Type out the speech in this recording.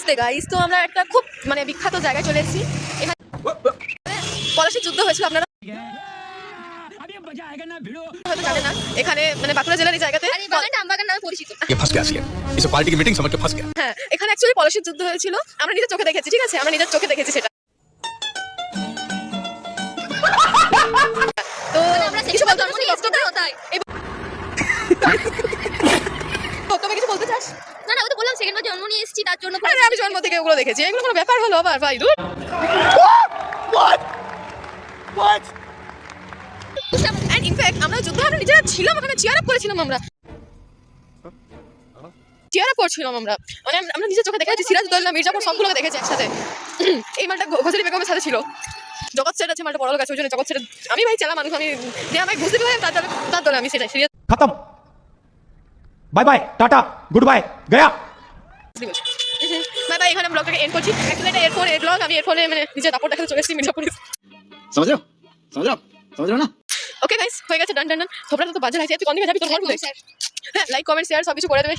Namaste guys, তো আমরা একটা খুব মানে বিখ্যাত জায়গায় চলে এসেছি। এখানে পলাশীর যুদ্ধ হয়েছিল, আপনারা হয়তো জানেন না। এখানে মানে বাঁকুড়া জেলার এই জায়গাতে আমবাগান নামে পরিচিত। ये फंस गया सी इसे पार्टी की मीटिंग समझ के फंस गया। হ্যাঁ, এখানে অ্যাকচুয়ালি পলাশীর যুদ্ধ হয়েছিল, আমরা নিজের চোখে দেখেছি। ঠিক আছে, আমরা নিজের চোখে দেখেছি সেটা। তো কিছু বলতে তবে কিছু বলতে চাস? না না, ও তো বললাম সেকেন্ড বার জন্ম নিয়ে এসেছি তার জন্য। আরে আমি জন্ম থেকে ওগুলো দেখেছি, এগুলো কোনো ব্যাপার হলো আবার ভাই? দূর এন্ড ইনফ্যাক্ট আমরা যুদ্ধ আমরা নিজেরা ছিলাম, ওখানে চিয়ার আপ করেছিলাম, আমরা চিয়ার আপ করছিলাম। আমরা মানে আমরা নিজের চোখে দেখেছি, সিরাজউদ্দৌলা মির্জাপুর সবগুলোকে দেখেছি একসাথে। এই মালটা ঘোষালি বেগমের সাথে ছিল। জগৎ সেট আছে, মালটা বড় লোক আছে, ওই জন্য জগৎ সেট। আমি ভাই চালা মানুষ, আমি যে আমায় বুঝতে পারি তার দলে আমি সেটা সিরিয়াস खत्म bye bye tata goodbye गया। বাই বাই, এখানে ব্লগটাকে এন্ড করছি। অ্যাকচুয়ালি এটা এরপর এর ব্লগ, আমি এরপরে মানে নিজের দাপট দেখাতে চলে এসেছি মির্জাপুরে। समझ रहे हो समझ रहे हो ना। ওকে গাইস, হয়ে গেছে, ডান ডান ডান। তোমরা তো বাজে লাগছে, তুই কোন দিকে যাবি? তোর ঘর কোথায়? হ্যাঁ, লাইক কমেন্ট শেয়ার সব কিছু করে দেবে।